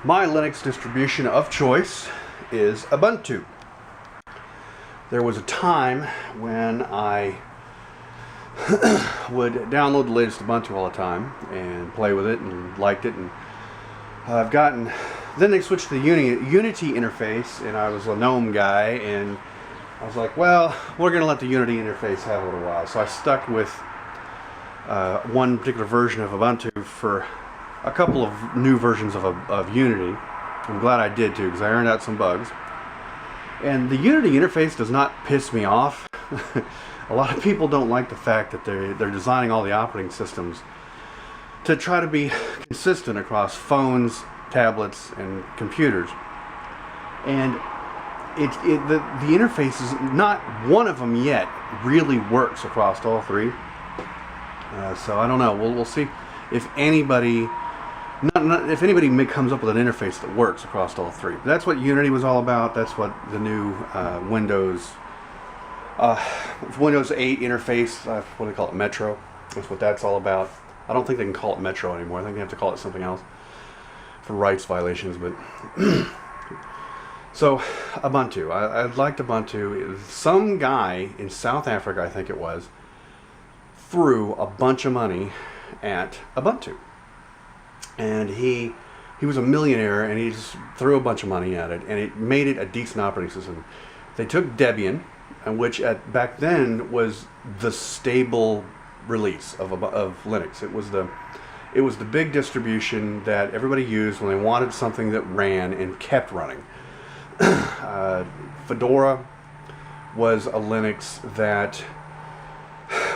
My Linux distribution of choice is Ubuntu. There was a time when I would download the latest Ubuntu all the time and play with it and liked it, and then they switched to the Unity interface, and I was a GNOME guy, and I was like, well, we're going to let the Unity interface have a little while. So I stuck with one particular version of Ubuntu for a couple of new versions of Unity. I'm glad I did too, because I ironed out some bugs. And the Unity interface does not piss me off. A lot of people don't like the fact that they're designing all the operating systems to try to be consistent across phones, tablets, and computers. And the interface is not one of them yet really works across all three. So I don't know. We'll see if anybody comes up with an interface that works across all three. But that's what Unity was all about. That's what the new Windows 8 interface, what do they call it, Metro? That's what that's all about. I don't think they can call it Metro anymore. I think they have to call it something else for rights violations. But so Ubuntu, I liked Ubuntu. Some guy in South Africa, I think it was, threw a bunch of money at Ubuntu. And he was a millionaire, and he just threw a bunch of money at it, and it made it a decent operating system. They took Debian, which back then was the stable release of Linux. It was the big distribution that everybody used when they wanted something that ran and kept running. Fedora was a Linux that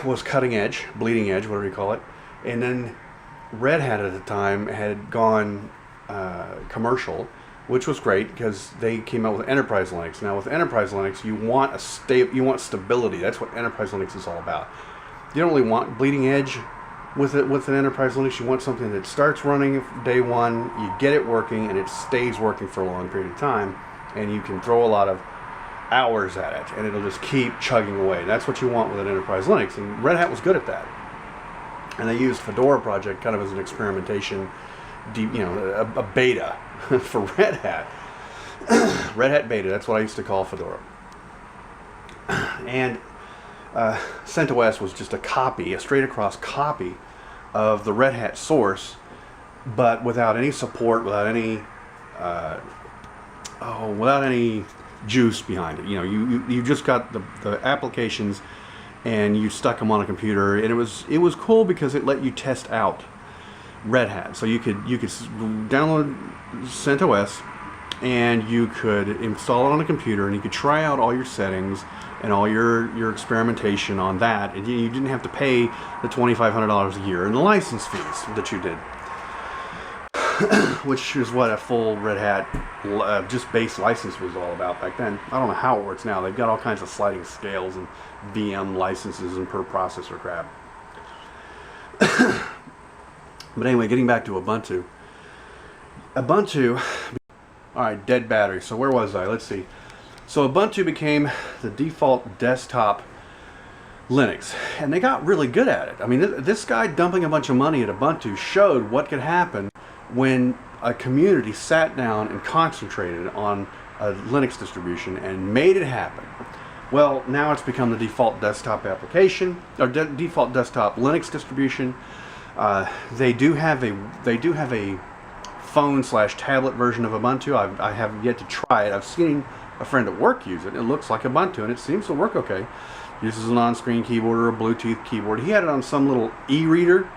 was cutting edge, bleeding edge, whatever you call it, and then Red Hat at the time had gone commercial, which was great because they came out with Enterprise Linux. Now with Enterprise Linux, you want stability. That's what Enterprise Linux is all about. You don't really want bleeding edge with an Enterprise Linux. You want something that starts running day one, you get it working, and it stays working for a long period of time, and you can throw a lot of hours at it, and it'll just keep chugging away. That's what you want with an Enterprise Linux, and Red Hat was good at that. And they used Fedora project kind of as an experimentation, a beta for Red Hat. Red Hat beta, that's what I used to call Fedora. And CentOS was just a straight across copy of the Red Hat source, but without any support, without any juice behind it. You just got the applications, and you stuck them on a computer, and it was cool because it let you test out Red Hat. So you could download CentOS, and you could install it on a computer, and you could try out all your settings and all your experimentation on that, and you didn't have to pay the $2,500 a year in the license fees that you did, which is what a full Red Hat just base license was all about back then. I don't know how it works now. They've got all kinds of sliding scales and VM licenses and per processor crap. But anyway, getting back to Ubuntu. Alright, dead battery. So where was I? Let's see. So Ubuntu became the default desktop Linux, and they got really good at it. I mean, this guy dumping a bunch of money at Ubuntu showed what could happen when a community sat down and concentrated on a Linux distribution and made it happen. Well, now it's become the default desktop application, or default desktop Linux distribution. They do have a phone/tablet version of Ubuntu. I have yet to try it. I've seen a friend at work use it. It looks like Ubuntu, and it seems to work okay. Uses an on-screen keyboard or a Bluetooth keyboard. He had it on some little e-reader.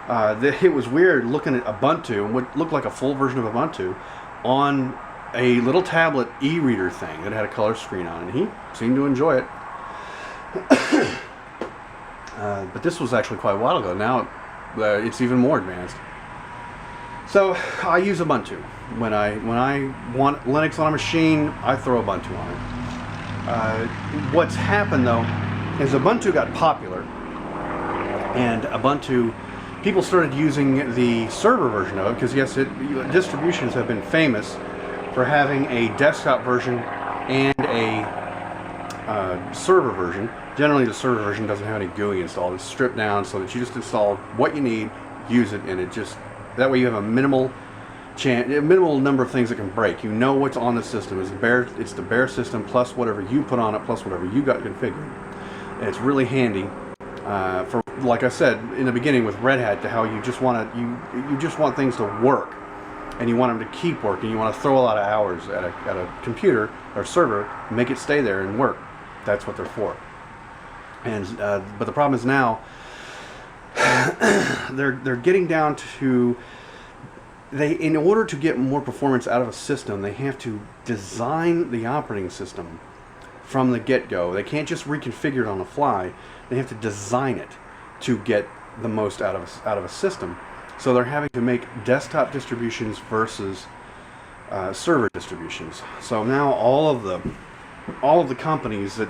It was weird looking at Ubuntu, and what looked like a full version of Ubuntu, on a little tablet e-reader thing that had a color screen on it. And he seemed to enjoy it. But this was actually quite a while ago. Now it's even more advanced. So I use Ubuntu. When I want Linux on a machine, I throw Ubuntu on it. What's happened though is Ubuntu got popular, and people started using the server version of it, because yes, distributions have been famous for having a desktop version and a server version. Generally the server version doesn't have any GUI installed. It's stripped down so that you just install what you need, use it, and that way you have a minimal minimal number of things that can break. You know what's on the system. It's the bare system plus whatever you put on it plus whatever you got configured. And it's really handy for, like I said in the beginning with Red Hat, to how you just want you just want things to work, and you want them to keep working. You want to throw a lot of hours at a computer or server, make it stay there and work. That's what they're for. And but the problem is now they're getting down to, in order to get more performance out of a system, they have to design the operating system from the get-go. They can't just reconfigure it on the fly. They have to design it to get the most out of a system. So they're having to make desktop distributions versus server distributions. So now all of the companies and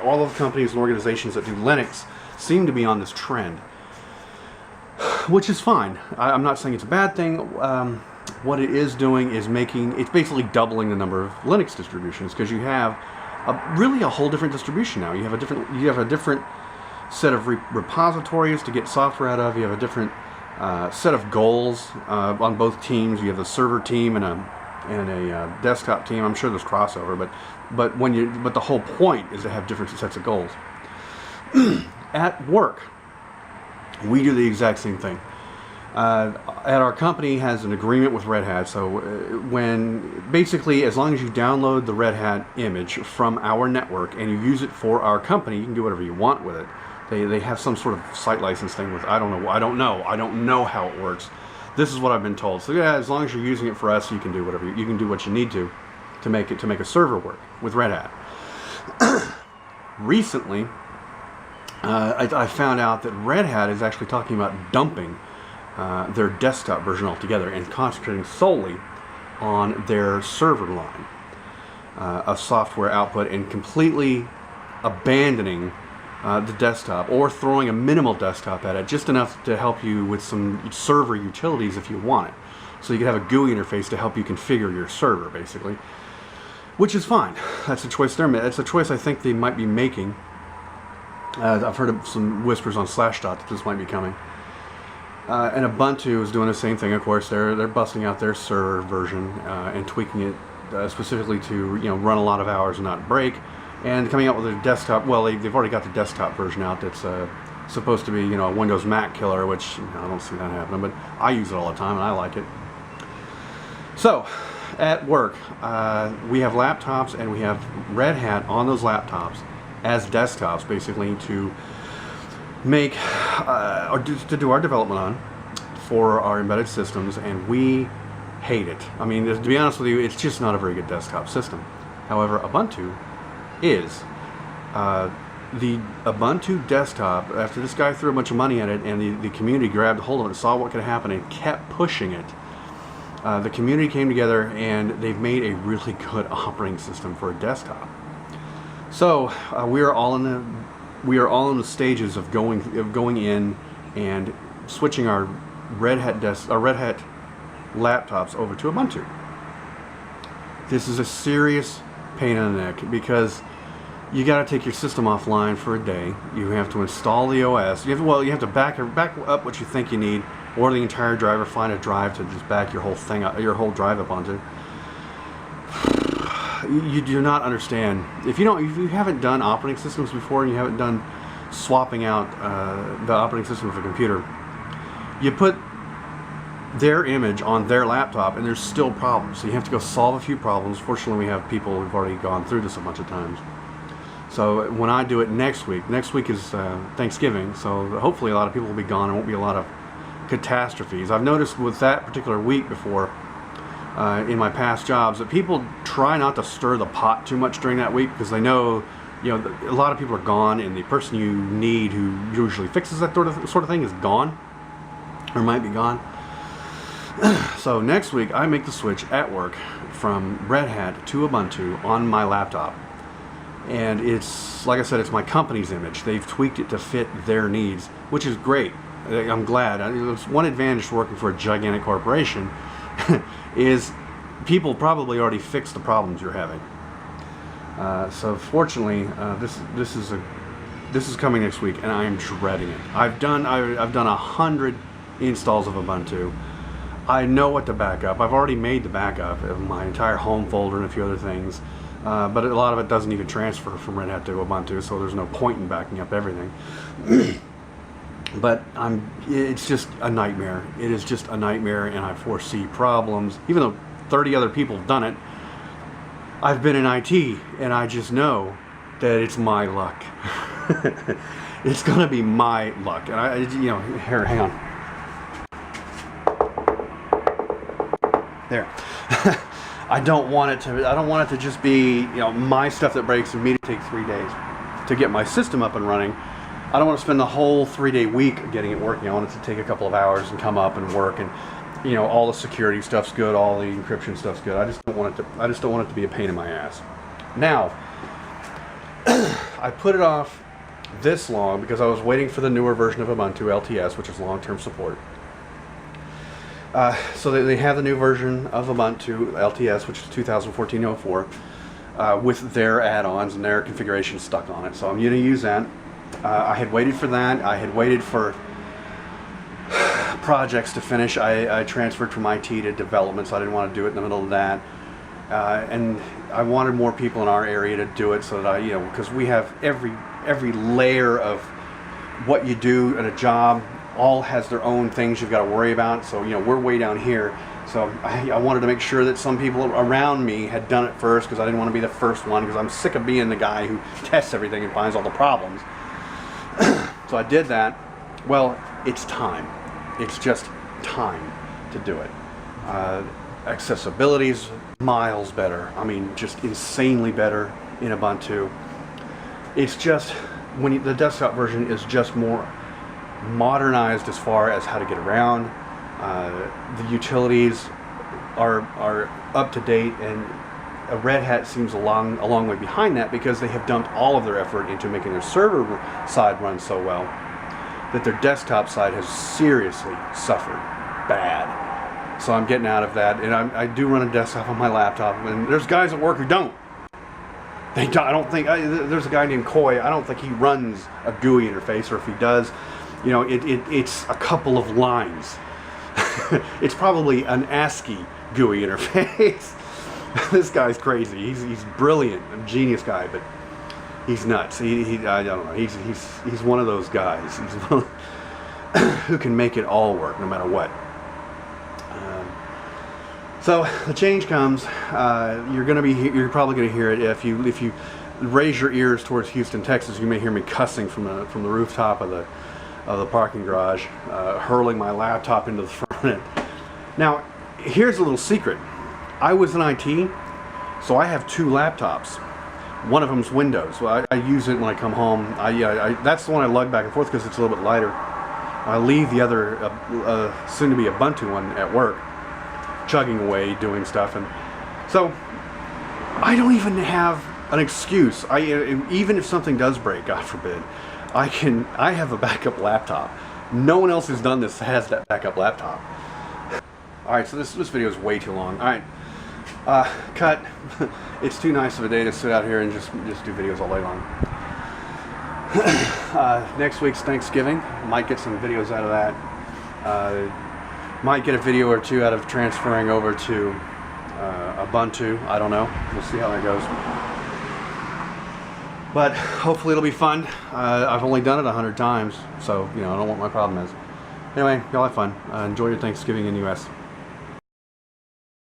organizations that do Linux seem to be on this trend, which is fine. I'm not saying it's a bad thing. What it is doing is it's basically doubling the number of Linux distributions, because you have really a whole different distribution now. You have a different set of repositories to get software out of. You have a different set of goals on both teams. You have the server team and a desktop team. I'm sure there's crossover, but the whole point is to have different sets of goals. At work, we do the exact same thing. At our company has an agreement with Red Hat, so basically as long as you download the Red Hat image from our network and you use it for our company, you can do whatever you want with it. They have some sort of site license thing with, I don't know how it works. This is what I've been told. So yeah, as long as you're using it for us, you can do whatever you can do what you need to make a server work with Red Hat. Recently, I found out that Red Hat is actually talking about dumping their desktop version altogether and concentrating solely on their server line of software output, and completely abandoning the desktop, or throwing a minimal desktop at it, just enough to help you with some server utilities if you want it. So you can have a GUI interface to help you configure your server, basically, which is fine. That's a choice they're making. It's a choice I think they might be making. I've heard of some whispers on Slashdot that this might be coming. And Ubuntu is doing the same thing. Of course, they're busting out their server version and tweaking it specifically to run a lot of hours and not break. And coming out with a desktop. Well, they've already got the desktop version out that's supposed to be a Windows Mac killer, which I don't see that happening. But I use it all the time and I like it. So, at work, we have laptops and we have Red Hat on those laptops as desktops, basically, to make to do our development on for our embedded systems, and we hate it. I mean, to be honest with you, it's just not a very good desktop system. However, Ubuntu is. The Ubuntu desktop, after this guy threw a bunch of money at it and the community grabbed hold of it and saw what could happen and kept pushing it, the community came together and they've made a really good operating system for a desktop. So we are all in the stages of going in and switching our Red Hat laptops over to Ubuntu. This is a serious pain in the neck, because you got to take your system offline for a day. You have to install the OS. You have to back up what you think you need, or the entire drive, or find a drive to just back your whole thing up, your whole drive up onto. You do not understand. If you haven't done operating systems before, and you haven't done swapping out the operating system of a computer, you put their image on their laptop and there's still problems. So you have to go solve a few problems. Fortunately, we have people who've already gone through this a bunch of times. So when I do it next week is Thanksgiving, so hopefully a lot of people will be gone. There won't be a lot of catastrophes. I've noticed with that particular week before, in my past jobs, that people try not to stir the pot too much during that week, because they know, a lot of people are gone, and the person you need who usually fixes that sort of thing is gone, or might be gone. So next week I make the switch at work from Red Hat to Ubuntu on my laptop. And it's, like I said, it's my company's image. They've tweaked it to fit their needs, which is great. I'm glad. It's one advantage to working for a gigantic corporation is people probably already fixed the problems you're having. So fortunately, this is coming next week, and I am dreading it. I've done 100 installs of Ubuntu. I know what to back up. I've already made the backup of my entire home folder and a few other things, but a lot of it doesn't even transfer from Red Hat to Ubuntu, so there's no point in backing up everything. But it's just a nightmare. It is just a nightmare, and I foresee problems. Even though 30 other people have done it, I've been in IT, and I just know that it's my luck. It's gonna be my luck. And here, hang on. There. I don't want it to just be, my stuff that breaks and me to take 3 days to get my system up and running. I don't want to spend the whole 3-day week getting it working. I want it to take a couple of hours and come up and work, and all the security stuff's good, all the encryption stuff's good. I just don't want it to be a pain in my ass. Now, I put it off this long because I was waiting for the newer version of Ubuntu LTS, which is long-term support. So they have the new version of Ubuntu LTS, which is 2014-04, with their add-ons and their configuration stuck on it. So I'm going to use that. I had waited for that. I had waited for projects to finish. I transferred from IT to development, so I didn't want to do it in the middle of that. And I wanted more people in our area to do it, so that because we have every layer of what you do at a job all has their own things you've got to worry about. So we're way down here. So I wanted to make sure that some people around me had done it first, because I didn't want to be the first one, because I'm sick of being the guy who tests everything and finds all the problems. So I did that. Well, it's time. It's just time to do it. Accessibility's miles better. I mean, just insanely better in Ubuntu. It's just, the desktop version is just more modernized as far as how to get around. The utilities are up to date, and Red Hat seems a long way behind that, because they have dumped all of their effort into making their server side run so well that their desktop side has seriously suffered bad. So I'm getting out of that, and I do run a desktop on my laptop, and there's guys at work who don't. I don't think, there's a guy named Coy, I don't think he runs a GUI interface, or if he does, it's a couple of lines. It's probably an ASCII GUI interface. This guy's crazy. He's brilliant, a genius guy, but he's nuts. I don't know. He's one of those guys. He's one who can make it all work no matter what. So the change comes. You're probably going to hear it if you raise your ears towards Houston, Texas. You may hear me cussing from the rooftop of the parking garage, hurling my laptop into the front. Now, here's a little secret. I was in IT, so I have 2 laptops. One of them's Windows. So I use it when I come home. That's the one I lug back and forth because it's a little bit lighter. I leave the other, soon-to-be Ubuntu one at work, chugging away, doing stuff. And so I don't even have an excuse. Even if something does break, God forbid, I have a backup laptop. No one else who's done this has that backup laptop. All right, so this video is way too long. All right, cut. It's too nice of a day to sit out here and just do videos all day long. Next week's Thanksgiving. Might get some videos out of that. Might get a video or two out of transferring over to Ubuntu. I don't know. We'll see how that goes. But hopefully it'll be fun. I've only done it 100 times, so I don't know what my problem is. Anyway, y'all have fun. Enjoy your Thanksgiving in the US.